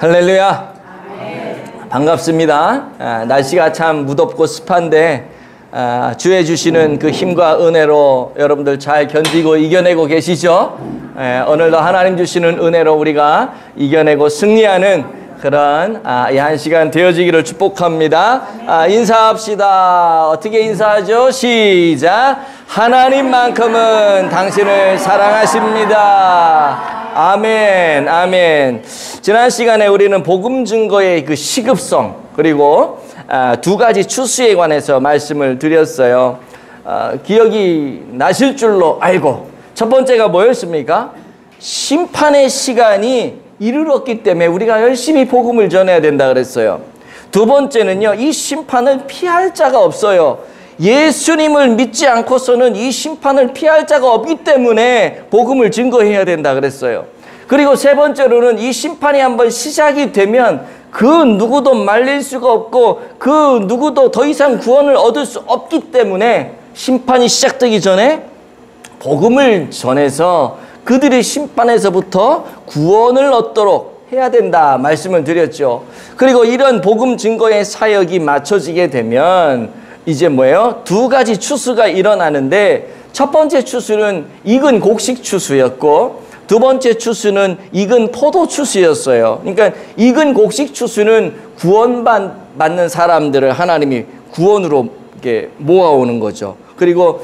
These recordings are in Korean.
할렐루야. 반갑습니다. 날씨가 참 무덥고 습한데 주의 주시는 그 힘과 은혜로 여러분들 잘 견디고 이겨내고 계시죠? 오늘도 하나님 주시는 은혜로 우리가 이겨내고 승리하는 그런 이 한 시간 되어지기를 축복합니다. 인사합시다. 어떻게 인사하죠? 시작. 하나님만큼은 당신을 사랑하십니다. 아멘, 아멘. 지난 시간에 우리는 복음 증거의 그 시급성, 그리고 두 가지 추수에 관해서 말씀을 드렸어요. 기억이 나실 줄로 알고, 첫 번째가 뭐였습니까? 심판의 시간이 이르렀기 때문에 우리가 열심히 복음을 전해야 된다 그랬어요. 두 번째는요, 이 심판을 피할 자가 없어요. 예수님을 믿지 않고서는 이 심판을 피할 자가 없기 때문에 복음을 증거해야 된다 그랬어요. 그리고 세 번째로는 이 심판이 한번 시작이 되면 그 누구도 말릴 수가 없고 그 누구도 더 이상 구원을 얻을 수 없기 때문에 심판이 시작되기 전에 복음을 전해서 그들의 심판에서부터 구원을 얻도록 해야 된다 말씀을 드렸죠. 그리고 이런 복음 증거의 사역이 맞춰지게 되면 이제 뭐예요? 두 가지 추수가 일어나는데, 첫 번째 추수는 익은 곡식 추수였고 두 번째 추수는 익은 포도 추수였어요. 그러니까 익은 곡식 추수는 구원받는 사람들을 하나님이 구원으로 이렇게 모아오는 거죠. 그리고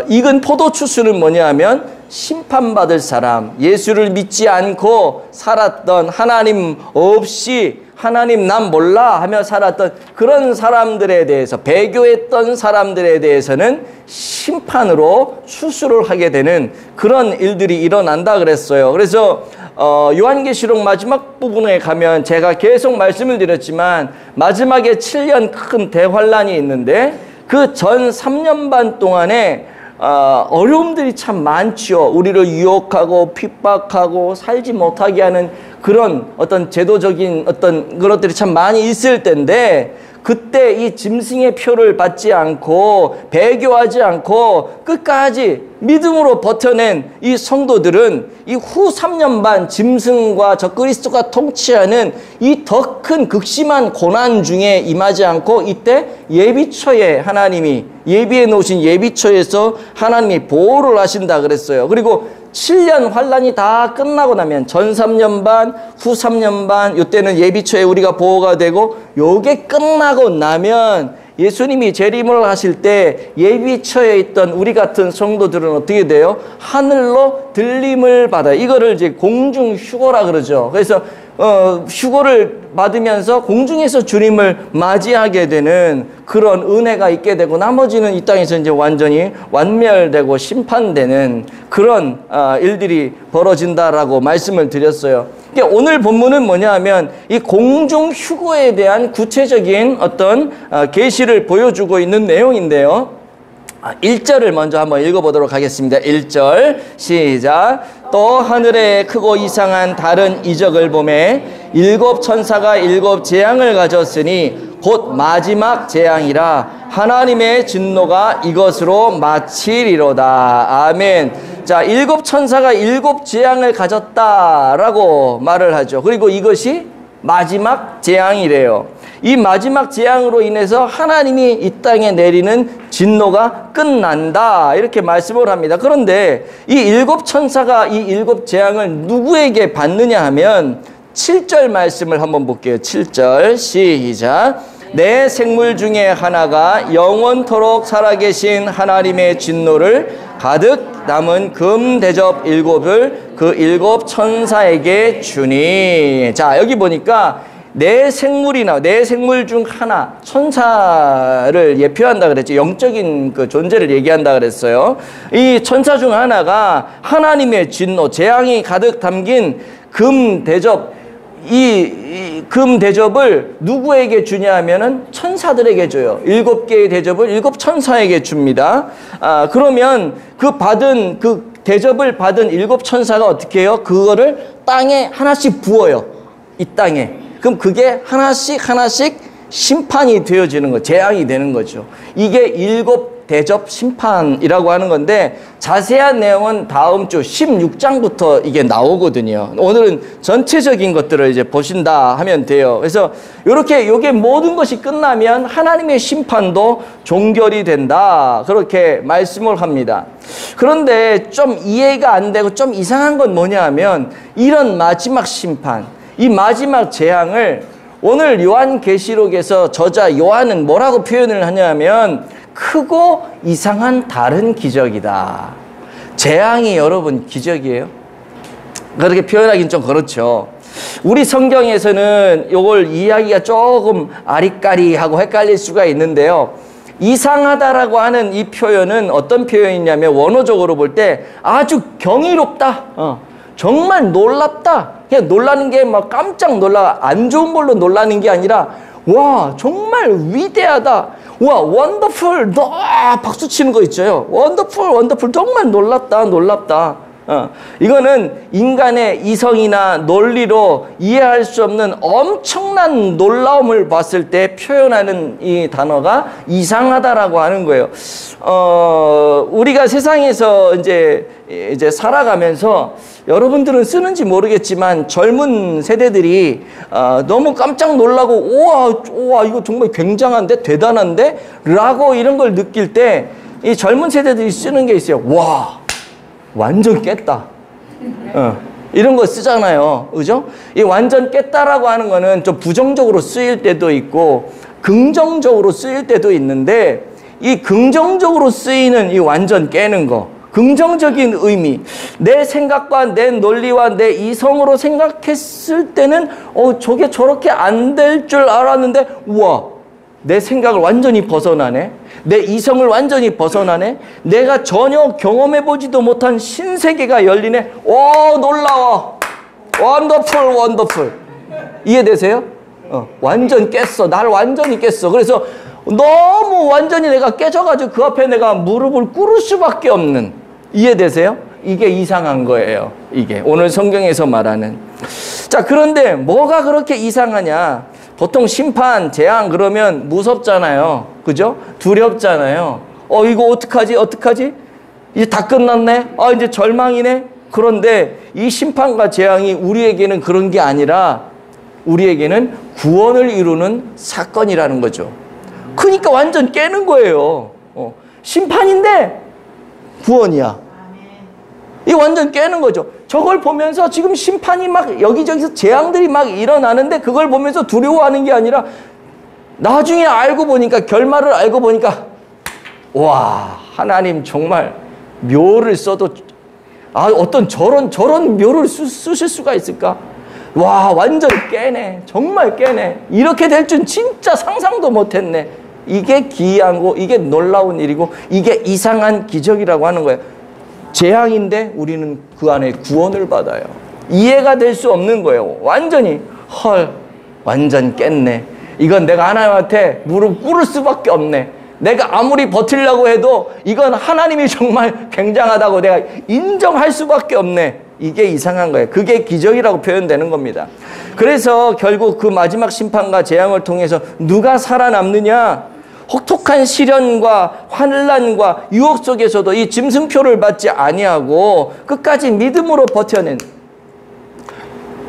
익은 포도 추수는 뭐냐 하면 심판받을 사람, 예수를 믿지 않고 살았던, 하나님 없이 하나님 난 몰라 하며 살았던 그런 사람들에 대해서, 배교했던 사람들에 대해서는 심판으로 추수를 하게 되는 그런 일들이 일어난다 그랬어요. 그래서 요한계시록 마지막 부분에 가면 제가 계속 말씀을 드렸지만 마지막에 7년 큰 대환란이 있는데 그 전 3년 반 동안에 어려움들이 참 많죠. 우리를 유혹하고 핍박하고 살지 못하게 하는 그런 어떤 제도적인 어떤 그것들이 참 많이 있을 텐데, 그때 이 짐승의 표를 받지 않고 배교하지 않고 끝까지 믿음으로 버텨낸 이 성도들은 이 후 3년 반 짐승과 적그리스도가 통치하는 이 더 큰 극심한 고난 중에 임하지 않고 이때 예비처에 하나님이 예비해 놓으신 예비처에서 하나님이 보호를 하신다 그랬어요. 그리고 7년 환란이 다 끝나고 나면 전 3년 반, 후 3년 반, 이때는 예비처에 우리가 보호가 되고 요게 끝나고 나면 예수님이 재림을 하실 때 예비처에 있던 우리 같은 성도들은 어떻게 돼요? 하늘로 들림을 받아요. 이거를 이제 공중 휴거라 그러죠. 그래서 휴거를 받으면서 공중에서 주님을 맞이하게 되는 그런 은혜가 있게 되고, 나머지는 이 땅에서 이제 완전히 완멸되고 심판되는 그런 일들이 벌어진다라고 말씀을 드렸어요. 오늘 본문은 뭐냐 하면 이 공중 휴거에 대한 구체적인 어떤 계시를 보여주고 있는 내용인데요. 1절을 먼저 한번 읽어보도록 하겠습니다. 1절 시작. 또 하늘에 크고 이상한 다른 이적을 보매 일곱 천사가 일곱 재앙을 가졌으니 곧 마지막 재앙이라 하나님의 진노가 이것으로 마치리로다. 아멘. 자, 일곱 천사가 일곱 재앙을 가졌다라고 말을 하죠. 그리고 이것이 마지막 재앙이래요. 이 마지막 재앙으로 인해서 하나님이 이 땅에 내리는 진노가 끝난다, 이렇게 말씀을 합니다. 그런데 이 일곱 천사가 이 일곱 재앙을 누구에게 받느냐 하면 7절 말씀을 한번 볼게요. 7절 시작. 내 생물 중에 하나가 영원토록 살아계신 하나님의 진노를 가득 남은 금 대접 일곱을 그 일곱 천사에게 주니. 자, 여기 보니까 내 생물이나 내 생물 중 하나, 천사를 예표한다 그랬죠. 영적인 그 존재를 얘기한다 그랬어요. 이 천사 중 하나가 하나님의 진노, 재앙이 가득 담긴 금 대접, 이 금 대접을 누구에게 주냐 하면은 천사들에게 줘요. 7개의 대접을 7 천사에게 줍니다. 그러면 그 대접을 받은 7 천사가 어떻게 해요? 그거를 땅에 하나씩 부어요. 이 땅에. 그럼 그게 하나씩 심판이 되어지는 거, 재앙이 되는 거죠. 이게 7 대접 심판이라고 하는 건데 자세한 내용은 다음 주 16장부터 이게 나오거든요. 오늘은 전체적인 것들을 이제 보신다 하면 돼요. 그래서 이렇게 요게 모든 것이 끝나면 하나님의 심판도 종결이 된다. 그렇게 말씀을 합니다. 그런데 좀 이해가 안 되고 좀 이상한 건 뭐냐 하면 이런 마지막 심판, 이 마지막 재앙을 오늘 요한계시록에서 저자 요한은 뭐라고 표현을 하냐면 크고 이상한 다른 기적이다. 재앙이 여러분 기적이에요? 그렇게 표현하기는 좀 그렇죠. 우리 성경에서는 이걸 이야기가 조금 아리까리하고 헷갈릴 수가 있는데요. 이상하다라고 하는 이 표현은 어떤 표현이냐면 원어적으로 볼 때 아주 경이롭다. 정말 놀랍다. 그냥 놀라는 게 막 깜짝 놀라, 안 좋은 걸로 놀라는 게 아니라 와 정말 위대하다. 와 원더풀, 박수 치는 거 있죠. 원더풀 정말 놀랍다. 이거는 인간의 이성이나 논리로 이해할 수 없는 엄청난 놀라움을 봤을 때 표현하는 이 단어가 이상하다라고 하는 거예요. 우리가 세상에서 이제 살아가면서 여러분들은 쓰는지 모르겠지만 젊은 세대들이 너무 깜짝 놀라고 우와 이거 정말 굉장한데 대단한데 라고 이런 걸 느낄 때 이 젊은 세대들이 쓰는 게 있어요. 와 완전 깼다. 이런 거 쓰잖아요. 그죠? 이 완전 깼다라고 하는 거는 좀 부정적으로 쓰일 때도 있고 긍정적으로 쓰일 때도 있는데 이 긍정적으로 쓰이는 이 완전 깨는 거, 긍정적인 의미, 내 생각과 내 논리와 내 이성으로 생각했을 때는 저게 저렇게 안 될 줄 알았는데 우와 내 생각을 완전히 벗어나네. 내 이성을 완전히 벗어나네. 내가 전혀 경험해보지도 못한 신세계가 열리네. 오 놀라워. 원더풀. 이해되세요? 완전 깼어. 날 완전히 깼어. 그래서 너무 완전히 내가 깨져가지고 그 앞에 내가 무릎을 꿇을 수밖에 없는. 이해되세요? 이게 이상한 거예요. 이게 오늘 성경에서 말하는. 자, 그런데 뭐가 그렇게 이상하냐? 보통 심판, 재앙 그러면 무섭잖아요. 그죠? 두렵잖아요. 이거 어떡하지? 이제 다 끝났네? 이제 절망이네? 그런데 이 심판과 재앙이 우리에게는 그런 게 아니라 우리에게는 구원을 이루는 사건이라는 거죠. 그러니까 완전 깨는 거예요. 심판인데 구원이야. 이 완전 깨는 거죠. 저걸 보면서 지금 심판이 막 여기저기서 재앙들이 막 일어나는데 그걸 보면서 두려워하는 게 아니라 나중에 알고 보니까 결말을 알고 보니까 와 하나님 정말 묘를 써도 어떤 저런 묘를 쓰실 수가 있을까? 와 완전 깨네. 정말 깨네. 이렇게 될 줄 진짜 상상도 못했네. 이게 기이한 거, 이게 놀라운 일이고 이게 이상한 기적이라고 하는 거예요. 재앙인데 우리는 그 안에 구원을 받아요. 이해가 될 수 없는 거예요. 완전히 완전 깼네. 이건 내가 하나님한테 무릎 꿇을 수밖에 없네. 내가 아무리 버틸려고 해도 이건 하나님이 정말 굉장하다고 내가 인정할 수밖에 없네. 이게 이상한 거예요. 그게 기적이라고 표현되는 겁니다. 그래서 결국 그 마지막 심판과 재앙을 통해서 누가 살아남느냐? 혹독한 시련과 환난과 유혹 속에서도 이 짐승표를 받지 아니하고 끝까지 믿음으로 버텨낸,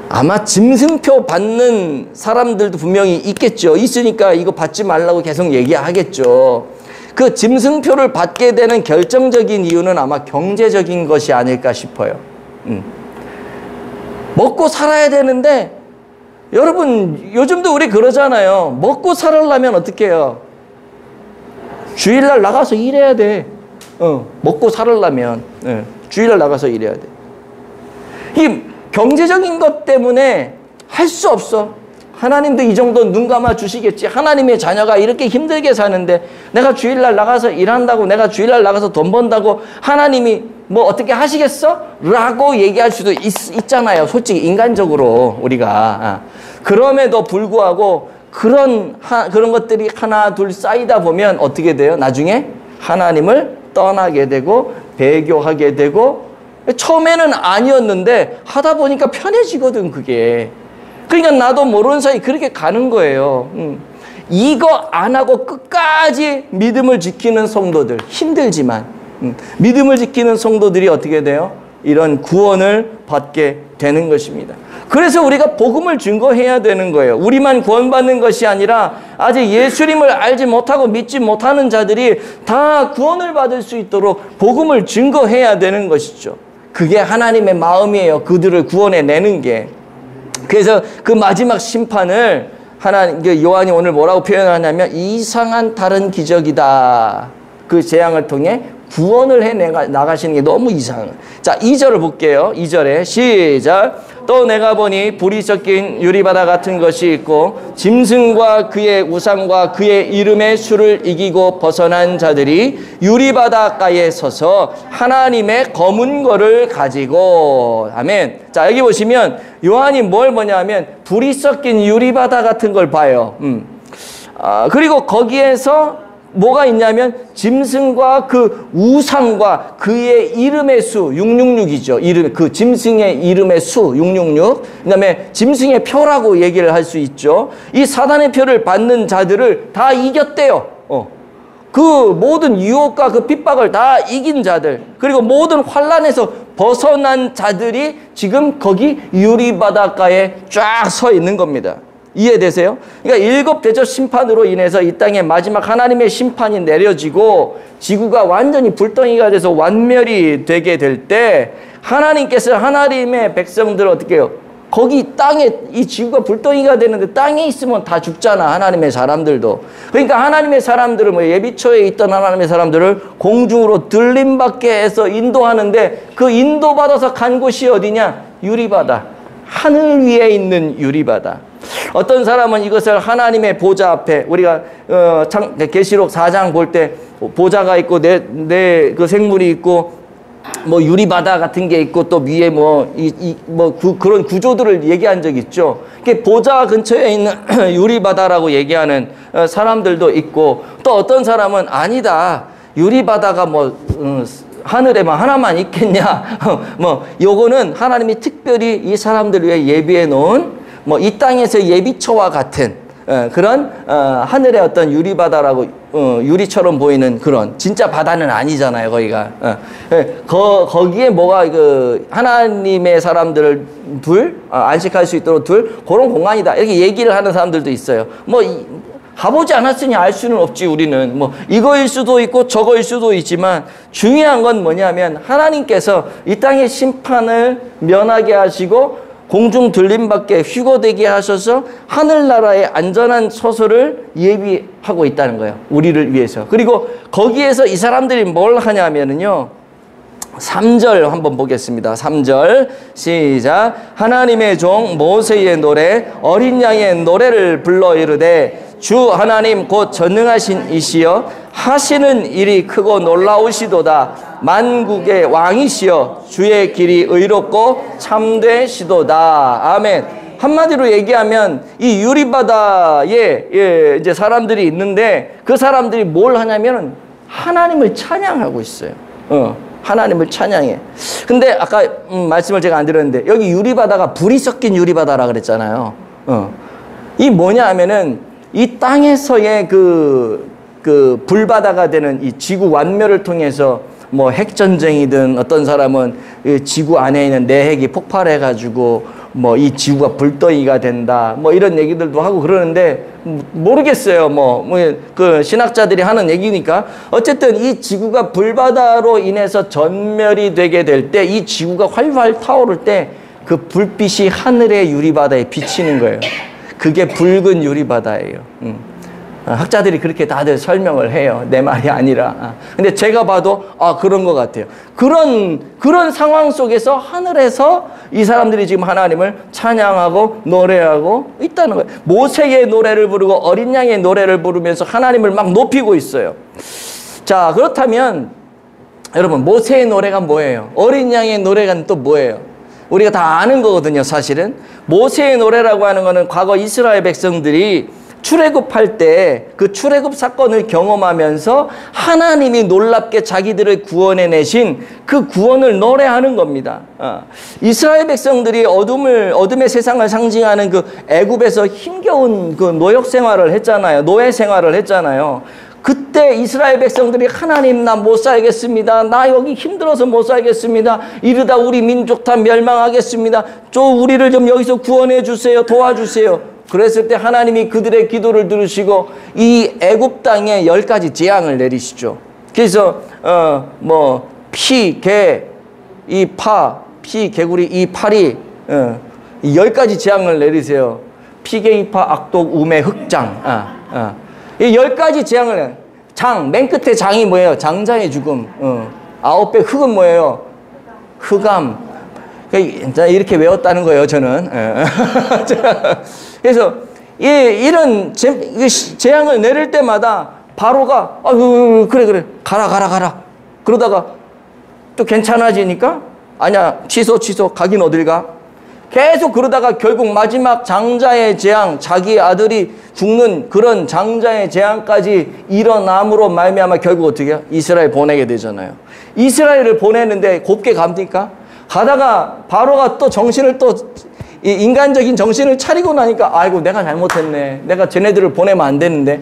아마 짐승표 받는 사람들도 분명히 있겠죠. 있으니까 이거 받지 말라고 계속 얘기하겠죠. 그 짐승표를 받게 되는 결정적인 이유는 아마 경제적인 것이 아닐까 싶어요. 먹고 살아야 되는데 여러분 요즘도 우리 그러잖아요. 먹고 살려면 어떻게 해요? 주일날 나가서 일해야 돼. 먹고 살려면 주일날 나가서 일해야 돼. 이 경제적인 것 때문에 할 수 없어. 하나님도 이 정도 눈 감아 주시겠지. 하나님의 자녀가 이렇게 힘들게 사는데 내가 주일날 나가서 일한다고, 내가 주일날 나가서 돈 번다고 하나님이 뭐 어떻게 하시겠어? 라고 얘기할 수도 있잖아요. 솔직히 인간적으로 우리가. 그럼에도 불구하고 그런 것들이 하나 둘 쌓이다 보면 어떻게 돼요? 나중에 하나님을 떠나게 되고 배교하게 되고, 처음에는 아니었는데 하다 보니까 편해지거든 그게. 그러니까 나도 모르는 사이 그렇게 가는 거예요. 이거 안 하고 끝까지 믿음을 지키는 성도들, 힘들지만 믿음을 지키는 성도들이 어떻게 돼요? 이런 구원을 받게 되는 것입니다. 그래서 우리가 복음을 증거해야 되는 거예요. 우리만 구원받는 것이 아니라 아직 예수님을 알지 못하고 믿지 못하는 자들이 다 구원을 받을 수 있도록 복음을 증거해야 되는 것이죠. 그게 하나님의 마음이에요. 그들을 구원해내는 게. 그래서 그 마지막 심판을 요한이 오늘 뭐라고 표현하냐면 이상한 다른 기적이다. 그 재앙을 통해 구원을 해 나가시는 게 너무 이상해요. 자, 2절을 볼게요. 2절에 시작. 또 내가 보니 불이 섞인 유리바다 같은 것이 있고 짐승과 그의 우상과 그의 이름의 수를 이기고 벗어난 자들이 유리바다가에 서서 하나님의 검은 거를 가지고 아멘. 자, 여기 보시면 요한이 뭘 보냐면 불이 섞인 유리바다 같은 걸 봐요. 그리고 거기에서 뭐가 있냐면 짐승과 그 우상과 그의 이름의 수 666이죠. 이름 그 짐승의 이름의 수 666. 그다음에 짐승의 표라고 얘기를 할 수 있죠. 이 사단의 표를 받는 자들을 다 이겼대요. 그 모든 유혹과 그 핍박을 다 이긴 자들, 그리고 모든 환란에서 벗어난 자들이 지금 거기 유리바닷가에 쫙 서 있는 겁니다. 이해되세요? 그러니까 7 대접 심판으로 인해서 이 땅에 마지막 하나님의 심판이 내려지고 지구가 완전히 불덩이가 돼서 완멸이 되게 될 때 하나님께서 하나님의 백성들을 어떻게 해요? 거기 땅에 이 지구가 불덩이가 되는데 땅에 있으면 다 죽잖아. 하나님의 사람들도. 그러니까 하나님의 사람들을 뭐 예비초에 있던 하나님의 사람들을 공중으로 들림받게 해서 인도하는데 그 인도받아서 간 곳이 어디냐? 유리바다. 하늘 위에 있는 유리바다. 어떤 사람은 이것을 하나님의 보좌 앞에 우리가 계시록 4장 볼 때 보좌가 있고 내 그 생물이 있고 뭐 유리바다 같은 게 있고 또 위에 그런 구조들을 얘기한 적 있죠. 보좌 근처에 있는 유리바다라고 얘기하는 사람들도 있고 또 어떤 사람은 아니다. 유리바다가 하늘에만 하나만 있겠냐. 요거는 하나님이 특별히 이 사람들을 위해 예비해 놓은 이 땅에서 예비처와 같은 그런 하늘의 어떤 유리바다라고 유리처럼 보이는 그런 진짜 바다는 아니잖아요. 거기가 거기에 뭐가 그 하나님의 사람들을 안식할 수 있도록 그런 공간이다 이렇게 얘기를 하는 사람들도 있어요. 가보지 않았으니 알 수는 없지. 우리는 이거일 수도 있고 저거일 수도 있지만 중요한 건 뭐냐면 하나님께서 이 땅의 심판을 면하게 하시고 공중 들림받게 휴거되게 하셔서 하늘나라의 안전한 처소를 예비하고 있다는 거예요. 우리를 위해서. 그리고 거기에서 이 사람들이 뭘 하냐면요. 3절 한번 보겠습니다. 3절 시작. 하나님의 종 모세의 노래 어린 양의 노래를 불러 이르되 주 하나님 곧 전능하신 이시여 하시는 일이 크고 놀라우시도다. 만국의 왕이시여 주의 길이 의롭고 참되시도다. 아멘. 한마디로 얘기하면 이 유리바다에 이제 사람들이 있는데 그 사람들이 뭘 하냐면 하나님을 찬양하고 있어요. 하나님을 찬양해. 근데 아까 말씀을 제가 안 드렸는데 여기 유리바다가 불이 섞인 유리바다라 그랬잖아요. 이 뭐냐 하면은 이 땅에서의 그 불바다가 되는 이 지구 완멸을 통해서 핵전쟁이든 어떤 사람은 지구 안에 있는 내핵이 폭발해가지고 이 지구가 불덩이가 된다 이런 얘기들도 하고 그러는데 모르겠어요. 그 신학자들이 하는 얘기니까 어쨌든 이 지구가 불바다로 인해서 전멸이 되게 될 때 이 지구가 활활 타오를 때 그 불빛이 하늘의 유리바다에 비치는 거예요. 그게 붉은 유리바다예요. 학자들이 그렇게 다들 설명을 해요. 내 말이 아니라. 근데 제가 봐도 그런 것 같아요. 그런 상황 속에서 하늘에서 이 사람들이 지금 하나님을 찬양하고 노래하고 있다는 거예요. 모세의 노래를 부르고 어린 양의 노래를 부르면서 하나님을 막 높이고 있어요. 자, 그렇다면 여러분 모세의 노래가 뭐예요? 어린 양의 노래가 또 뭐예요? 우리가 다 아는 거거든요. 사실은 모세의 노래라고 하는 거는 과거 이스라엘 백성들이 출애굽할 때 그 출애굽 사건을 경험하면서 하나님이 놀랍게 자기들을 구원해 내신 그 구원을 노래하는 겁니다. 이스라엘 백성들이 어둠의 세상을 상징하는 그 애굽에서 힘겨운 그 노역 생활을 했잖아요. 노예 생활을 했잖아요. 그때 이스라엘 백성들이 하나님 나 못 살겠습니다. 나 여기 힘들어서 못 살겠습니다. 이러다 우리 민족 다 멸망하겠습니다. 우리를 좀 여기서 구원해 주세요. 도와주세요. 그랬을 때 하나님이 그들의 기도를 들으시고 이 애굽 땅에 10가지 재앙을 내리시죠. 그래서 피, 개, 이 파, 피, 개구리, 이 파리 10가지 재앙을 내리세요. 피, 개, 이 파, 악독, 우매, 흑장. 이 10가지 재앙을 맨 끝에 장이 뭐예요? 장자의 죽음. 9배 흑은 뭐예요? 흑암. 이렇게 외웠다는 거예요, 저는. 그래서 이런 재앙을 내릴 때마다 바로가 그래 가라 그러다가 또 괜찮아지니까 아니야 취소 가긴 어딜 가? 계속 그러다가 결국 마지막 장자의 재앙, 자기 아들이 죽는 그런 장자의 재앙까지 일어남으로 말미암아 결국 어떻게 해요? 이스라엘 보내게 되잖아요. 이스라엘을 보내는데 곱게 갑니까? 가다가 바로가 또 정신을 인간적인 정신을 차리고 나니까 아이고 내가 잘못했네. 내가 쟤네들을 보내면 안 되는데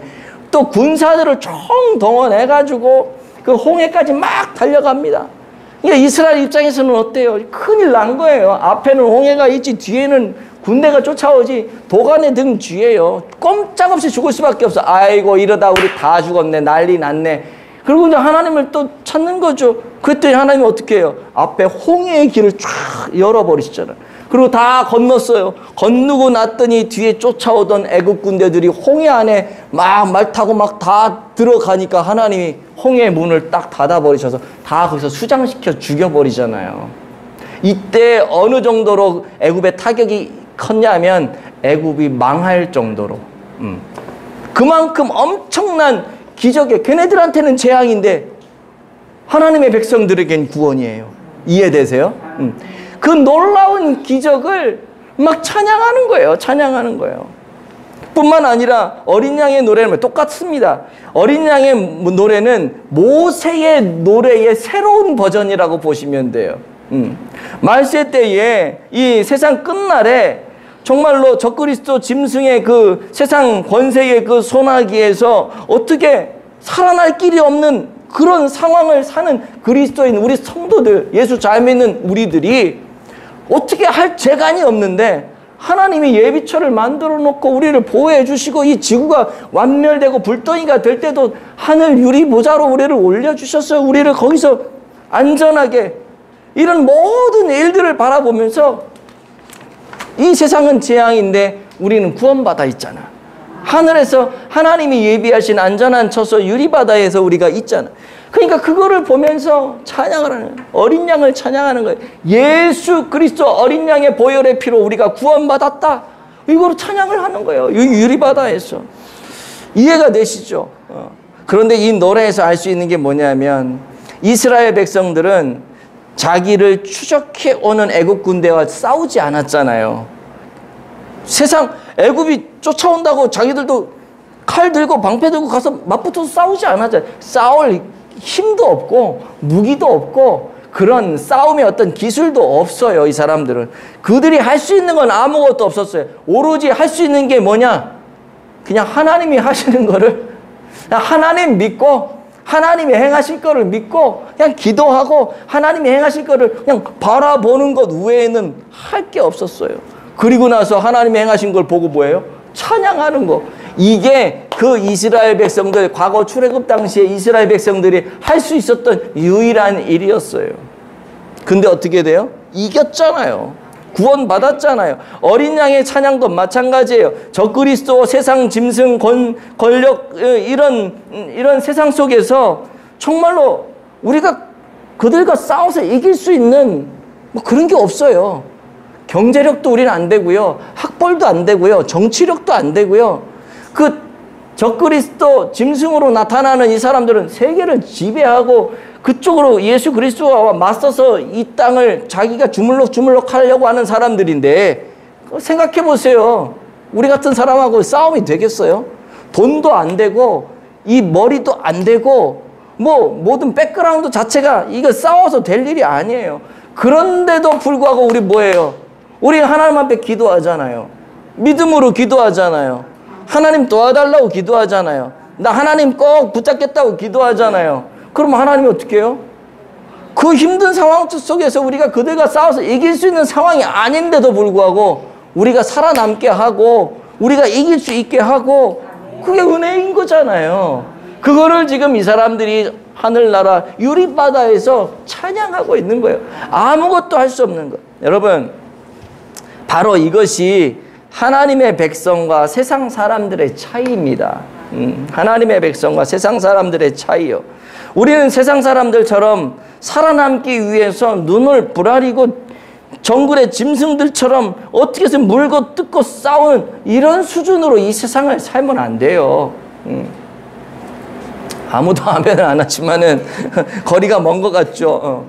또 군사들을 총동원해가지고 그 홍해까지 막 달려갑니다. 그러니까 이스라엘 입장에서는 어때요? 큰일 난 거예요. 앞에는 홍해가 있지 뒤에는 군대가 쫓아오지 도간의 등 뒤에요. 꼼짝없이 죽을 수밖에 없어. 아이고 이러다 우리 다 죽었네. 난리 났네. 그리고 이제 하나님을 또 찾는 거죠. 그랬더니 하나님이 어떻게 해요? 앞에 홍해의 길을 쫙 열어버리시잖아요. 그리고 다 건넜어요. 건너고 났더니 뒤에 쫓아오던 애국 군대들이 홍해 안에 막 말 타고 막 다 들어가니까 하나님이 홍해 문을 딱 닫아버리셔서 다 거기서 수장시켜 죽여버리잖아요. 이때 어느 정도로 애굽의 타격이 컸냐면 애굽이 망할 정도로 그만큼 엄청난 기적이에요. 걔네들한테는 재앙인데 하나님의 백성들에겐 구원이에요. 이해되세요? 그 놀라운 기적을 막 찬양하는 거예요. 뿐만 아니라 어린 양의 노래는 똑같습니다. 어린 양의 노래는 모세의 노래의 새로운 버전이라고 보시면 돼요. 말세 때에 이 세상 끝날에 정말로 적그리스도 짐승의 그 세상 권세의 그 소나기에서 어떻게 살아날 길이 없는 그런 상황을 사는 그리스도인 우리 성도들, 예수 잘 믿는 우리들이 어떻게 할 재간이 없는데 하나님이 예비처를 만들어 놓고 우리를 보호해 주시고 이 지구가 완멸되고 불덩이가 될 때도 하늘 유리 모자로 우리를 올려주셨어요. 우리를 거기서 안전하게 이런 모든 일들을 바라보면서 이 세상은 재앙인데 우리는 구원받아 있잖아. 하늘에서 하나님이 예비하신 안전한 처소 유리바다에서 우리가 있잖아. 그러니까 그거를 보면서 찬양을 하는 거예요. 어린 양을 찬양하는 거예요. 예수 그리스도 어린 양의 보혈의 피로 우리가 구원받았다. 이거로 찬양을 하는 거예요. 유리바다에서. 이해가 되시죠? 그런데 이 노래에서 알 수 있는 게 뭐냐면 이스라엘 백성들은 자기를 추적해 오는 애국 군대와 싸우지 않았잖아요. 세상 애국이 쫓아온다고 자기들도 칼 들고 방패 들고 가서 맞붙어서 싸우지 않았잖아요. 싸울 힘도 없고 무기도 없고 그런 싸움의 어떤 기술도 없어요. 이 사람들은. 그들이 할 수 있는 건 아무것도 없었어요. 오로지 할 수 있는 게 뭐냐? 그냥 하나님이 하시는 거를 하나님 믿고 하나님이 행하실 거를 믿고 그냥 기도하고 하나님이 행하실 거를 그냥 바라보는 것 외에는 할 게 없었어요. 그리고 나서 하나님이 행하신 걸 보고 뭐예요? 찬양하는 거. 이게 그 이스라엘 백성들, 과거 출애굽 당시에 이스라엘 백성들이 할 수 있었던 유일한 일이었어요. 근데 어떻게 돼요? 이겼잖아요. 구원받았잖아요. 어린 양의 찬양도 마찬가지예요. 적그리스도, 세상 짐승, 권력 이런 세상 속에서 정말로 우리가 그들과 싸워서 이길 수 있는 뭐 그런 게 없어요. 경제력도 우리는 안 되고요. 학벌도 안 되고요. 정치력도 안 되고요. 그 적그리스도 짐승으로 나타나는 이 사람들은 세계를 지배하고 그쪽으로 예수 그리스도와 맞서서 이 땅을 자기가 주물럭주물럭 하려고 하는 사람들인데 생각해 보세요. 우리 같은 사람하고 싸움이 되겠어요? 돈도 안 되고 이 머리도 안 되고 뭐 모든 백그라운드 자체가 이거 싸워서 될 일이 아니에요. 그런데도 불구하고 우리 뭐예요? 우리 하나님 앞에 기도하잖아요. 믿음으로 기도하잖아요. 하나님 도와달라고 기도하잖아요. 나 하나님 꼭 붙잡겠다고 기도하잖아요. 그럼 하나님이 어떻게 해요? 그 힘든 상황 속에서 우리가 그들과 싸워서 이길 수 있는 상황이 아닌데도 불구하고 우리가 살아남게 하고 우리가 이길 수 있게 하고 그게 은혜인 거잖아요. 그거를 지금 이 사람들이 하늘나라 유리바다에서 찬양하고 있는 거예요. 아무것도 할 수 없는 거예요. 여러분, 바로 이것이 하나님의 백성과 세상 사람들의 차이입니다. 하나님의 백성과 세상 사람들의 차이요. 우리는 세상 사람들처럼 살아남기 위해서 눈을 부라리고 정글의 짐승들처럼 어떻게 해서 물고 뜯고 싸우는 이런 수준으로 이 세상을 살면 안 돼요. 아무도 아멘을 안 하지만은 거리가 먼 것 같죠.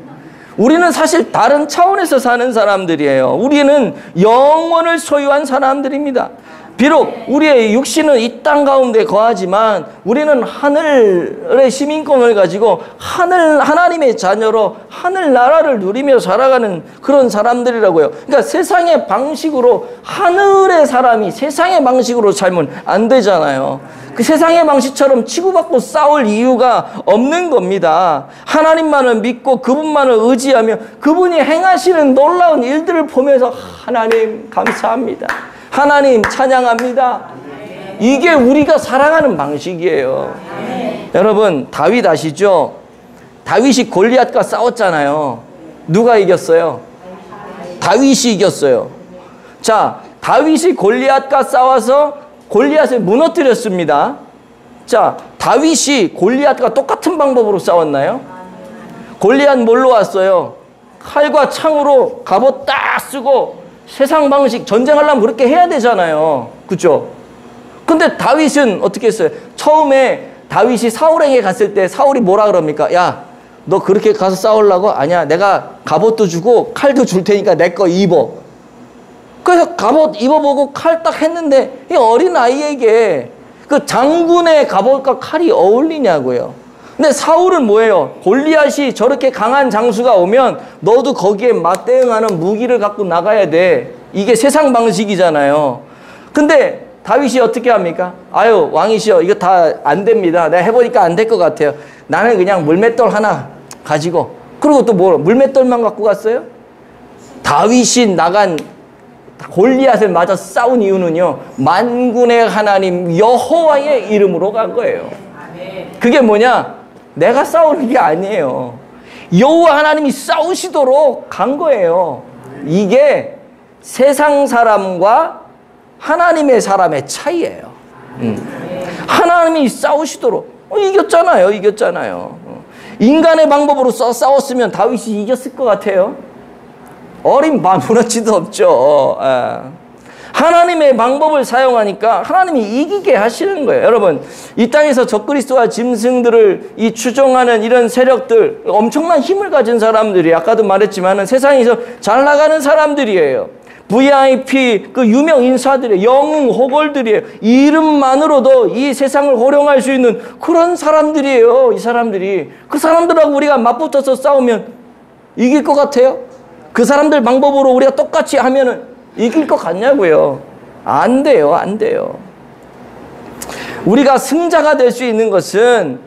우리는 사실 다른 차원에서 사는 사람들이에요. 우리는 영원을 소유한 사람들입니다. 비록 우리의 육신은 이 땅 가운데 거하지만 우리는 하늘의 시민권을 가지고 하나님의 자녀로 하늘나라를 누리며 살아가는 그런 사람들이라고요. 그러니까 세상의 방식으로 하늘의 사람이 세상의 방식으로 살면 안 되잖아요. 그 세상의 방식처럼 치고받고 싸울 이유가 없는 겁니다. 하나님만을 믿고 그분만을 의지하며 그분이 행하시는 놀라운 일들을 보면서 하나님 감사합니다. 하나님 찬양합니다. 이게 우리가 살아가는 방식이에요. 여러분, 다윗 아시죠? 다윗이 골리앗과 싸웠잖아요. 누가 이겼어요? 다윗이 이겼어요. 자, 다윗이 골리앗과 싸워서 골리앗을 무너뜨렸습니다. 자, 다윗이 골리앗과 똑같은 방법으로 싸웠나요? 골리앗 뭘로 왔어요? 칼과 창으로 갑옷 딱 쓰고 세상 방식 전쟁하려면 그렇게 해야 되잖아요. 그렇죠? 근데 다윗은 어떻게 했어요? 처음에 다윗이 사울에게 갔을 때 사울이 뭐라 그럽니까? 야, 너 그렇게 가서 싸우려고? 아니야, 내가 갑옷도 주고 칼도 줄 테니까 내 거 입어. 그래서 갑옷 입어보고 칼 딱 했는데 이 어린 아이에게 그 장군의 갑옷과 칼이 어울리냐고요. 근데 사울은 뭐예요? 골리앗이 저렇게 강한 장수가 오면 너도 거기에 맞대응하는 무기를 갖고 나가야 돼. 이게 세상 방식이잖아요. 근데 다윗이 어떻게 합니까? 아유, 왕이시여, 이거 다 안 됩니다. 내가 해보니까 안 될 것 같아요. 나는 그냥 물맷돌 하나 가지고. 그리고 또 뭐 물맷돌만 갖고 갔어요? 다윗이 나간 골리앗을 맞아 싸운 이유는요, 만군의 하나님 여호와의 이름으로 간 거예요. 그게 뭐냐? 내가 싸우는 게 아니에요. 여호와 하나님이 싸우시도록 간 거예요. 이게 세상 사람과 하나님의 사람의 차이예요. 하나님이 싸우시도록 이겼잖아요. 인간의 방법으로 싸웠으면 다윗이 이겼을 것 같아요. 어린 마무라치도 없죠. 하나님의 방법을 사용하니까 하나님이 이기게 하시는 거예요. 여러분, 이 땅에서 적그리스도와 짐승들을 이 추종하는 이런 세력들, 엄청난 힘을 가진 사람들이 아까도 말했지만 세상에서 잘 나가는 사람들이에요. VIP 그 유명 인사들이에요. 영웅 호걸들이에요. 이름만으로도 이 세상을 호령할 수 있는 그런 사람들이에요. 이 사람들이. 그 사람들하고 우리가 맞붙어서 싸우면 이길 것 같아요? 그 사람들 방법으로 우리가 똑같이 하면은 이길 것 같냐고요. 안 돼요. 우리가 승자가 될 수 있는 것은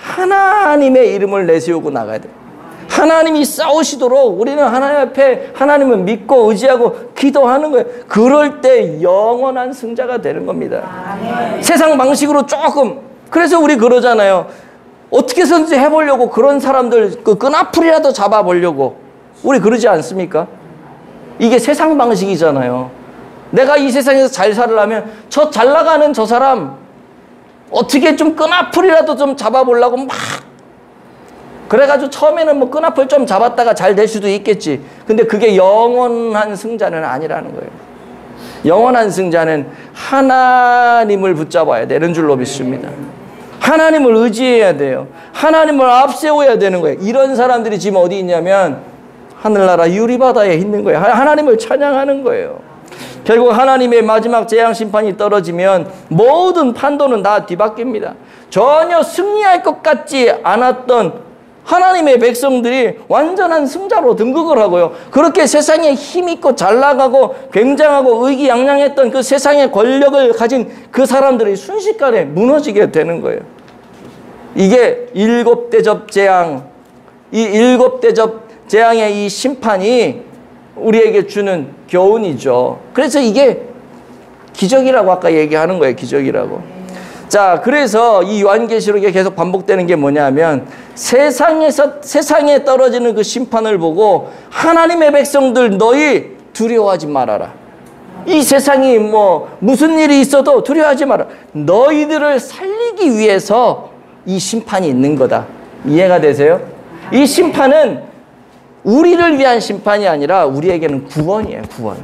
하나님의 이름을 내세우고 나가야 돼요. 하나님이 싸우시도록 우리는 하나님 앞에 하나님을 믿고 의지하고 기도하는 거예요. 그럴 때 영원한 승자가 되는 겁니다. 세상 방식으로 조금, 그래서 우리 그러잖아요. 어떻게 해서든지 해보려고 그런 사람들 그 끈앞풀이라도 잡아보려고 우리 그러지 않습니까? 이게 세상 방식이잖아요. 내가 이 세상에서 잘 살려면 저 잘 나가는 저 사람 어떻게 좀 끈앞풀이라도 좀 잡아보려고 막 그래가지고 처음에는 뭐 끈앞을 좀 잡았다가 잘 될 수도 있겠지. 근데 그게 영원한 승자는 아니라는 거예요. 영원한 승자는 하나님을 붙잡아야 되는 줄로 믿습니다. 하나님을 의지해야 돼요. 하나님을 앞세워야 되는 거예요. 이런 사람들이 지금 어디 있냐면 하늘나라 유리바다에 있는 거예요. 하나님을 찬양하는 거예요. 결국 하나님의 마지막 재앙 심판이 떨어지면 모든 판도는 다 뒤바뀝니다. 전혀 승리할 것 같지 않았던 하나님의 백성들이 완전한 승자로 등극을 하고요. 그렇게 세상에 힘있고 잘 나가고 굉장하고 의기양양했던 그 세상의 권력을 가진 그 사람들이 순식간에 무너지게 되는 거예요. 이게 일곱 대접 재앙, 이 일곱 대접 재앙의 이 심판이 우리에게 주는 교훈이죠. 그래서 이게 기적이라고 아까 얘기하는 거예요. 기적이라고. 자, 그래서 이 요한계시록에 계속 반복되는 게 뭐냐면 세상에 떨어지는 그 심판을 보고 하나님의 백성들 너희 두려워하지 말아라. 이 세상이 뭐 무슨 일이 있어도 두려워하지 마라. 너희들을 살리기 위해서 이 심판이 있는 거다. 이해가 되세요? 이 심판은 우리를 위한 심판이 아니라 우리에게는 구원이에요. 구원.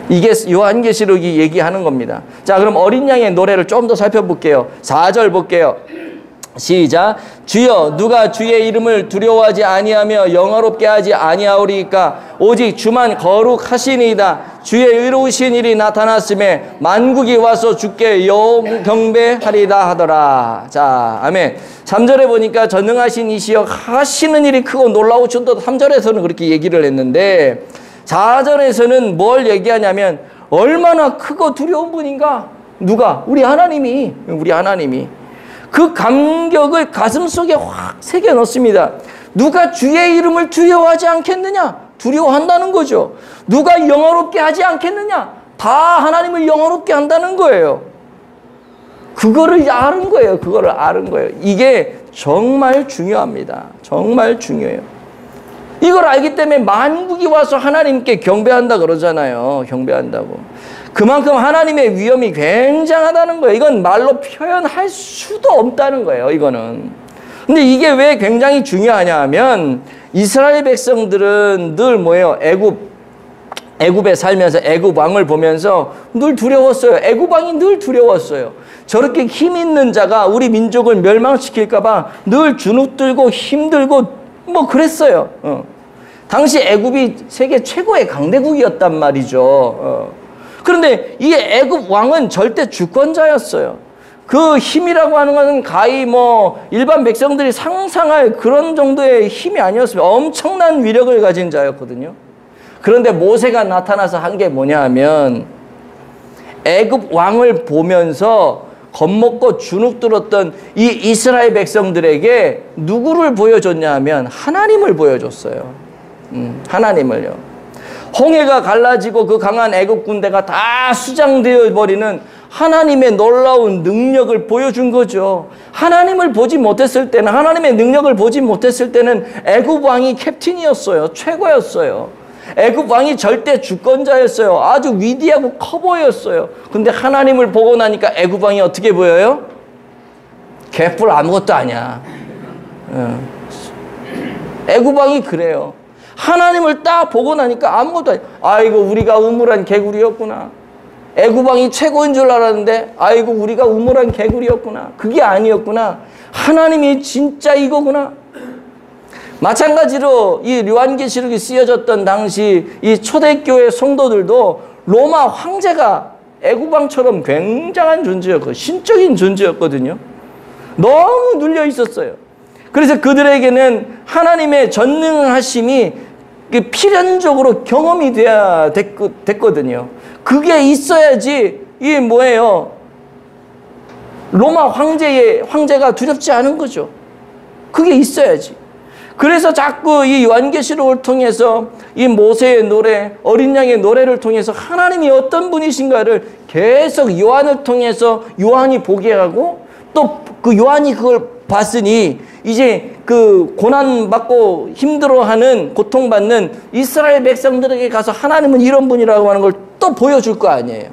이게 요한계시록이 얘기하는 겁니다. 자, 그럼 어린 양의 노래를 좀 더 살펴볼게요. 4절 볼게요. 시작. 주여 누가 주의 이름을 두려워하지 아니하며 영화롭게 하지 아니하오리까 오직 주만 거룩하시니이다. 주의 의로우신 일이 나타났음에 만국이 와서 주께 경배하리다 하더라. 자, 아멘. 3절에 보니까 전능하신 이시여 하시는 일이 크고 놀라우셔도 3절에서는 그렇게 얘기를 했는데 4절에서는 뭘 얘기하냐면 얼마나 크고 두려운 분인가. 누가? 우리 하나님이 그 감격을 가슴속에 확 새겨 넣습니다. 누가 주의 이름을 두려워하지 않겠느냐? 두려워한다는 거죠. 누가 영화롭게 하지 않겠느냐? 다 하나님을 영화롭게 한다는 거예요. 그거를 아는 거예요. 그거를 아는 거예요. 이게 정말 중요합니다. 정말 중요해요. 이걸 알기 때문에 만국이 와서 하나님께 경배한다 그러잖아요. 경배한다고. 그만큼 하나님의 위엄이 굉장하다는 거예요. 이건 말로 표현할 수도 없다는 거예요. 이거는. 근데 이게 왜 굉장히 중요하냐 하면 이스라엘 백성들은 늘 뭐예요? 애굽에 살면서 애굽 왕을 보면서 늘 두려웠어요. 애굽 왕이 늘 두려웠어요. 저렇게 힘 있는 자가 우리 민족을 멸망시킬까 봐 늘 주눅들고 힘들고 뭐 그랬어요. 당시 애굽이 세계 최고의 강대국이었단 말이죠. 그런데 이 애굽 왕은 절대 주권자였어요. 그 힘이라고 하는 것은 가히 뭐 일반 백성들이 상상할 그런 정도의 힘이 아니었어요. 엄청난 위력을 가진 자였거든요. 그런데 모세가 나타나서 한 게 뭐냐 하면 애굽 왕을 보면서 겁먹고 주눅들었던 이 이스라엘 백성들에게 누구를 보여줬냐 하면 하나님을 보여줬어요. 하나님을요. 홍해가 갈라지고 그 강한 애굽 군대가 다 수장되어 버리는 하나님의 놀라운 능력을 보여준 거죠. 하나님을 보지 못했을 때는, 하나님의 능력을 보지 못했을 때는 애굽 왕이 캡틴이었어요. 최고였어요. 애굽 왕이 절대 주권자였어요. 아주 위대하고 커 보였어요. 근데 하나님을 보고 나니까 애굽 왕이 어떻게 보여요? 개뿔 아무것도 아니야. 애굽 왕이 그래요. 하나님을 딱 보고 나니까 아무것도 아니야. 아이고 우리가 우물한 개구리였구나. 애굽 왕이 최고인 줄 알았는데 아이고 우리가 우물한 개구리였구나. 그게 아니었구나. 하나님이 진짜 이거구나. 마찬가지로 이 요한계시록이 쓰여졌던 당시 이 초대교회 성도들도 로마 황제가 애굽 왕처럼 굉장한 존재였고 신적인 존재였거든요. 너무 눌려 있었어요. 그래서 그들에게는 하나님의 전능하심이 필연적으로 경험이 돼야 됐거든요. 그게 있어야지 이 뭐예요? 로마 황제가 두렵지 않은 거죠. 그게 있어야지. 그래서 자꾸 이 요한계시록을 통해서 이 모세의 노래, 어린 양의 노래를 통해서 하나님이 어떤 분이신가를 계속 요한을 통해서 요한이 보게 하고 또 그 요한이 그걸 봤으니 이제 그 고난받고 힘들어하는 고통받는 이스라엘 백성들에게 가서 하나님은 이런 분이라고 하는 걸 또 보여줄 거 아니에요.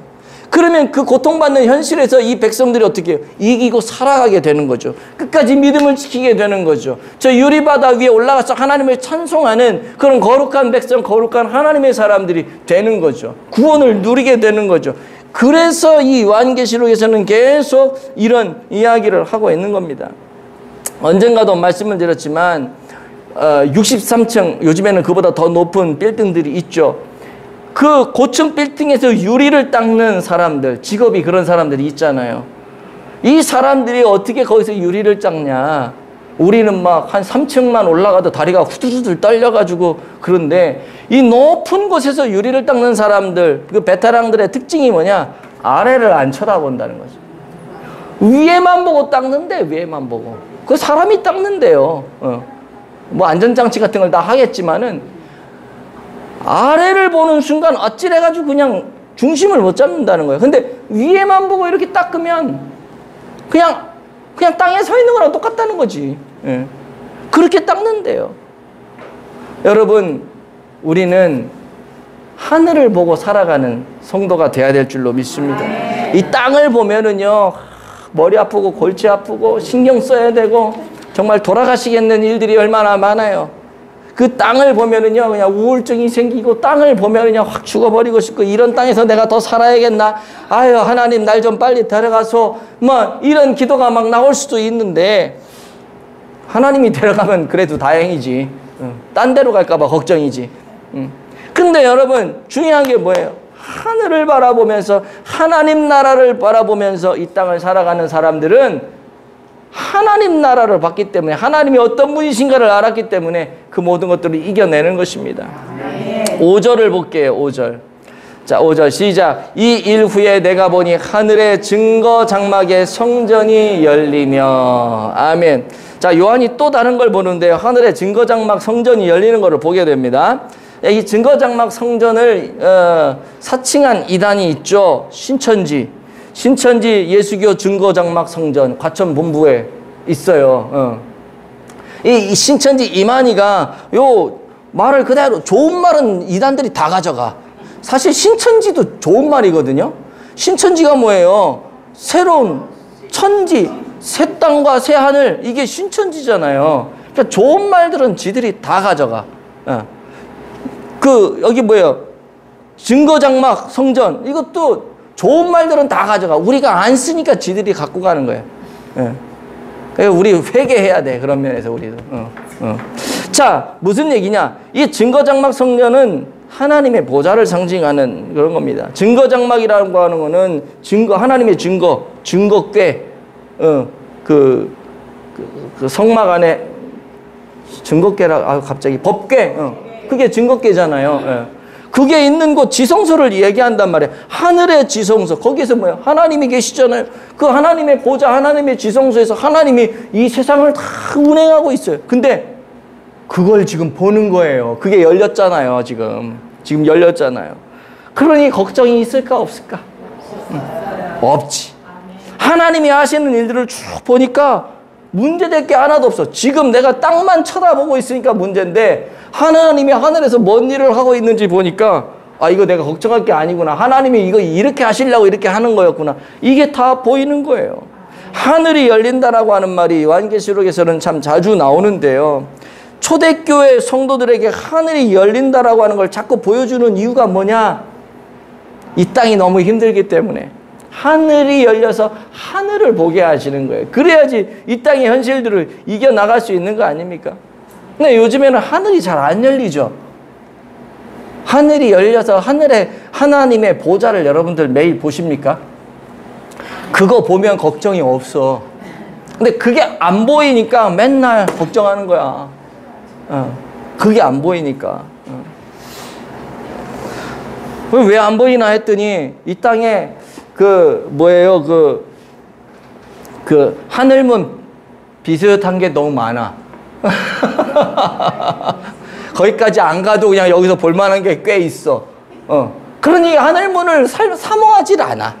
그러면 그 고통받는 현실에서 이 백성들이 어떻게 해요? 이기고 살아가게 되는 거죠. 끝까지 믿음을 지키게 되는 거죠. 저 유리바다 위에 올라가서 하나님을 찬송하는 그런 거룩한 백성, 거룩한 하나님의 사람들이 되는 거죠. 구원을 누리게 되는 거죠. 그래서 이 요한계시록에서는 계속 이런 이야기를 하고 있는 겁니다. 언젠가도 말씀을 드렸지만 63층, 요즘에는 그보다 더 높은 빌딩들이 있죠. 그 고층 빌딩에서 유리를 닦는 사람들, 직업이 그런 사람들이 있잖아요. 이 사람들이 어떻게 거기서 유리를 닦냐. 우리는 막 한 3층만 올라가도 다리가 후들후들 떨려가지고 그런데 이 높은 곳에서 유리를 닦는 사람들, 그 베테랑들의 특징이 뭐냐? 아래를 안 쳐다본다는 거죠. 위에만 보고 닦는데, 위에만 보고. 그 사람이 닦는데요. 뭐 안전장치 같은 걸 다 하겠지만은 아래를 보는 순간 아찔해가지고 그냥 중심을 못 잡는다는 거예요. 근데 위에만 보고 이렇게 닦으면 그냥 땅에 서 있는 거랑 똑같다는 거지. 예. 그렇게 닦는데요. 여러분, 우리는 하늘을 보고 살아가는 성도가 돼야 될 줄로 믿습니다. 이 땅을 보면은요, 머리 아프고 골치 아프고 신경 써야 되고 정말 돌아가시겠는 일들이 얼마나 많아요. 그 땅을 보면은요, 그냥 우울증이 생기고 땅을 보면은요, 확 죽어버리고 싶고 이런 땅에서 내가 더 살아야겠나? 아유, 하나님 날 좀 빨리 데려가서 뭐 이런 기도가 막 나올 수도 있는데 하나님이 데려가면 그래도 다행이지. 딴 데로 갈까봐 걱정이지. 근데 여러분 중요한 게 뭐예요? 하늘을 바라보면서 하나님 나라를 바라보면서 이 땅을 살아가는 사람들은 하나님 나라를 봤기 때문에 하나님이 어떤 분이신가를 알았기 때문에 그 모든 것들을 이겨내는 것입니다. 5절을 볼게요. 5절. 자, 5절 시작. 이 일 후에 내가 보니 하늘의 증거 장막의 성전이 열리며. 아멘. 자, 요한이 또 다른 걸 보는데요. 하늘의 증거 장막 성전이 열리는 것을 보게 됩니다. 이 증거 장막 성전을 사칭한 이단이 있죠. 신천지 예수교 증거장막 성전 과천 본부에 있어요. 이 신천지 이만희가 요 말을 그대로 좋은 말은 이단들이 다 가져가. 사실 신천지도 좋은 말이거든요. 신천지가 뭐예요? 새로운 천지, 새 땅과 새 하늘, 이게 신천지잖아요. 그러니까 좋은 말들은 지들이 다 가져가. 여기 뭐예요? 증거장막 성전, 이것도 좋은 말들은 다 가져가. 우리가 안 쓰니까 지들이 갖고 가는 거예요. 그래서 우리 회개해야 돼. 그런 면에서 우리도. 자, 무슨 얘기냐? 이 증거장막 성전은 하나님의 보좌를 상징하는 그런 겁니다. 증거장막이라고 하는 거는 하나님의 증거궤, 그 성막 안에 증거궤라, 갑자기 법궤, 그게 증거궤잖아요. 그게 있는 곳 지성소를 얘기한단 말이에요. 하늘의 지성소. 거기에서 뭐예요? 하나님이 계시잖아요. 그 하나님의 보좌, 하나님의 지성소에서 하나님이 이 세상을 다 운행하고 있어요. 근데 그걸 지금 보는 거예요. 그게 열렸잖아요. 지금 열렸잖아요. 그러니 걱정이 있을까 없을까? 없지. 하나님이 하시는 일들을 쭉 보니까 문제될 게 하나도 없어. 지금 내가 땅만 쳐다보고 있으니까 문제인데 하나님이 하늘에서 뭔 일을 하고 있는지 보니까 이거 내가 걱정할 게 아니구나. 하나님이 이거 이렇게 하시려고 이렇게 하는 거였구나. 이게 다 보이는 거예요. 하늘이 열린다라고 하는 말이 요한계시록에서는 참 자주 나오는데요. 초대교회 성도들에게 하늘이 열린다라고 하는 걸 자꾸 보여주는 이유가 뭐냐? 이 땅이 너무 힘들기 때문에 하늘이 열려서 하늘을 보게 하시는 거예요. 그래야지 이 땅의 현실들을 이겨나갈 수 있는 거 아닙니까? 근데 요즘에는 하늘이 잘 안 열리죠. 하늘이 열려서 하늘에 하나님의 보좌를 여러분들 매일 보십니까? 그거 보면 걱정이 없어. 근데 그게 안 보이니까 맨날 걱정하는 거야. 그게 안 보이니까. 왜 안 보이나 했더니 이 땅에 하늘문 비슷한 게 너무 많아. 거기까지 안 가도 그냥 여기서 볼만한 게 꽤 있어. 그러니 하늘문을 사모하질 않아.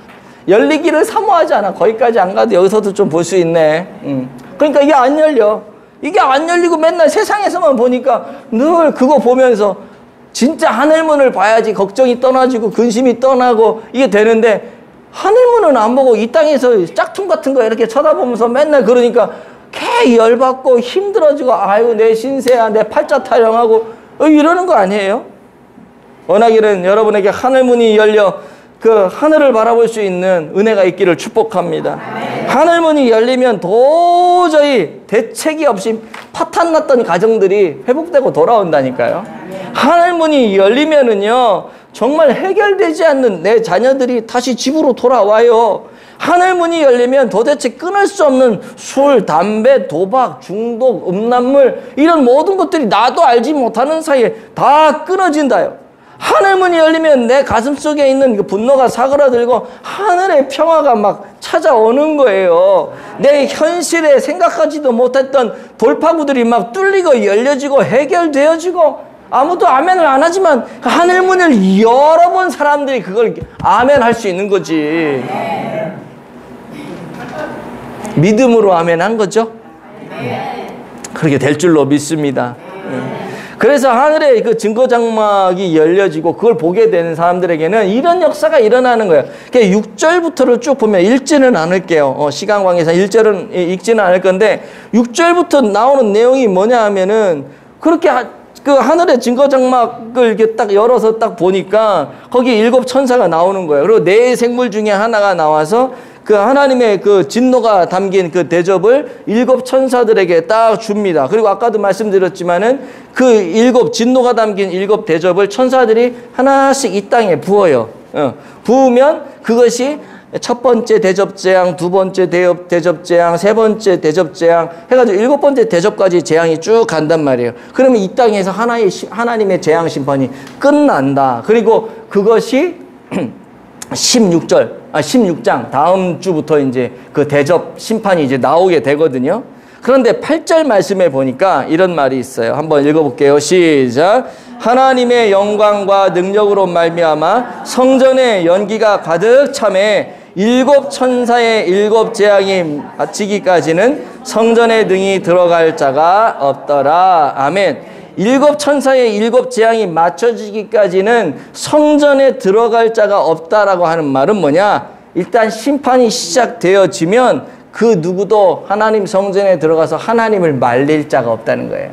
열리기를 사모하지 않아. 거기까지 안 가도 여기서도 좀 볼 수 있네. 그러니까 이게 안 열려. 이게 안 열리고 맨날 세상에서만 보니까 늘 그거 보면서 진짜 하늘문을 봐야지 걱정이 떠나지고 근심이 떠나고 이게 되는데 하늘문은 안 보고 이 땅에서 짝퉁 같은 거 이렇게 쳐다보면서 맨날 그러니까 개 열받고 힘들어지고 아유 내 신세야 내 팔자 타령하고 이러는 거 아니에요? 원하기는 여러분에게 하늘문이 열려 그 하늘을 바라볼 수 있는 은혜가 있기를 축복합니다. 하늘문이 열리면 도저히 대책이 없이 파탄났던 가정들이 회복되고 돌아온다니까요. 하늘문이 열리면은요, 정말 해결되지 않는 내 자녀들이 다시 집으로 돌아와요. 하늘문이 열리면 도대체 끊을 수 없는 술, 담배, 도박, 중독, 음란물 이런 모든 것들이 나도 알지 못하는 사이에 다 끊어진다요. 하늘문이 열리면 내 가슴 속에 있는 그 분노가 사그라들고 하늘의 평화가 막 찾아오는 거예요. 내 현실에 생각하지도 못했던 돌파구들이 막 뚫리고 열려지고 해결되어지고, 아무도 아멘을 안 하지만 하늘문을 열어본 사람들이 그걸 아멘 할 수 있는 거지. 믿음으로 아멘 한 거죠. 그렇게 될 줄로 믿습니다. 그래서 하늘의 그 증거장막이 열려지고 그걸 보게 되는 사람들에게는 이런 역사가 일어나는 거예요. 6절부터를 쭉 보면 읽지는 않을게요. 시간 관계상 1절은 읽지는 않을 건데 6절부터 나오는 내용이 뭐냐 하면은, 그렇게 그 하늘의 증거장막을 이렇게 딱 열어서 딱 보니까 거기 7 천사가 나오는 거예요. 그리고 4 생물 중에 하나가 나와서 그 하나님의 그 진노가 담긴 그 대접을 7 천사들에게 딱 줍니다. 그리고 아까도 말씀드렸지만은 그 진노가 담긴 7 대접을 천사들이 하나씩 이 땅에 부어요. 부으면 그것이 첫 번째 대접 재앙, 두 번째 대접 재앙, 세 번째 대접 재앙 해가지고 7번째 대접까지 재앙이 쭉 간단 말이에요. 그러면 이 땅에서 하나님의 재앙 심판이 끝난다. 그리고 그것이 16장 다음 주부터 이제 그 대접 심판이 이제 나오게 되거든요. 그런데 8절 말씀에 보니까 이런 말이 있어요. 한번 읽어볼게요. 시작. 하나님의 영광과 능력으로 말미암아 성전에 연기가 가득 차매 7 천사의 7 재앙이 마치기까지는 성전에 등이 들어갈 자가 없더라. 아멘. 7 천사의 7 재앙이 맞춰지기까지는 성전에 들어갈 자가 없다라고 하는 말은 뭐냐? 일단 심판이 시작되어지면 그 누구도 하나님 성전에 들어가서 하나님을 말릴 자가 없다는 거예요.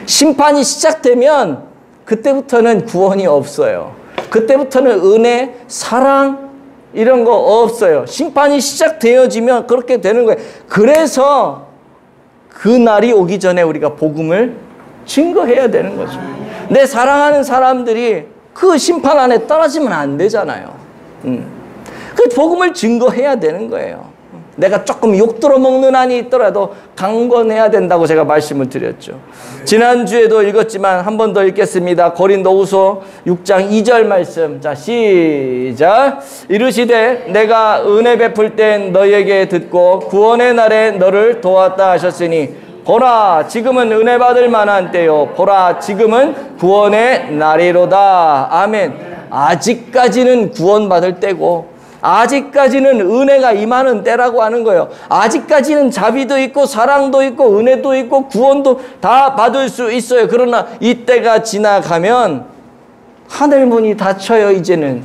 심판이 시작되면 그때부터는 구원이 없어요. 그때부터는 은혜, 사랑 이런 거 없어요. 심판이 시작되어지면 그렇게 되는 거예요. 그래서 그 날이 오기 전에 우리가 복음을 증거해야 되는 거죠. 내 사랑하는 사람들이 그 심판 안에 떨어지면 안 되잖아요. 그 복음을 증거해야 되는 거예요. 내가 조금 욕 들어먹는 한이 있더라도 강권해야 된다고 제가 말씀을 드렸죠. 지난주에도 읽었지만 한 번 더 읽겠습니다. 고린도후서 6장 2절 말씀. 자, 시작. 이르시되 내가 은혜 베풀 땐 너희에게 듣고 구원의 날에 너를 도왔다 하셨으니 보라 지금은 은혜 받을 만한 때요 보라 지금은 구원의 날이로다. 아멘. 아직까지는 구원받을 때고 아직까지는 은혜가 임하는 때라고 하는 거예요. 아직까지는 자비도 있고 사랑도 있고 은혜도 있고 구원도 다 받을 수 있어요. 그러나 이때가 지나가면 하늘문이 닫혀요. 이제는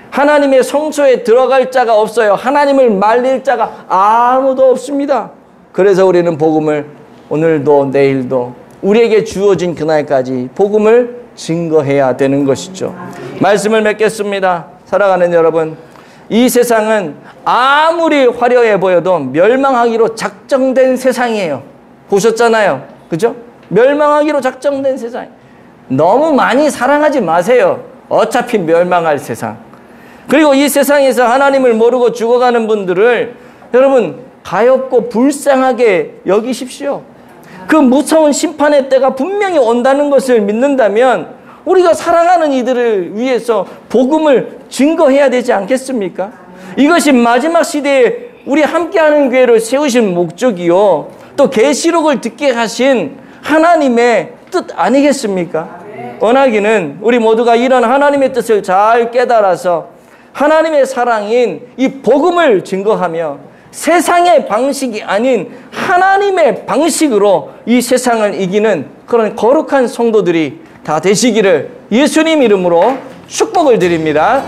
하나님의 성소에 들어갈 자가 없어요. 하나님을 말릴 자가 아무도 없습니다. 그래서 우리는 복음을 오늘도 내일도 우리에게 주어진 그날까지 복음을 증거해야 되는 것이죠. 말씀을 맺겠습니다. 사랑하는 여러분, 이 세상은 아무리 화려해 보여도 멸망하기로 작정된 세상이에요. 보셨잖아요. 그죠? 멸망하기로 작정된 세상. 너무 많이 사랑하지 마세요. 어차피 멸망할 세상. 그리고 이 세상에서 하나님을 모르고 죽어가는 분들을 여러분 가엾고 불쌍하게 여기십시오. 그 무서운 심판의 때가 분명히 온다는 것을 믿는다면 우리가 사랑하는 이들을 위해서 복음을 증거해야 되지 않겠습니까? 이것이 마지막 시대에 우리 함께하는 교회를 세우신 목적이요 또 계시록을 듣게 하신 하나님의 뜻 아니겠습니까? 원하기는 우리 모두가 이런 하나님의 뜻을 잘 깨달아서 하나님의 사랑인 이 복음을 증거하며 세상의 방식이 아닌 하나님의 방식으로 이 세상을 이기는 그런 거룩한 성도들이 다 되시기를 예수님 이름으로 축복을 드립니다.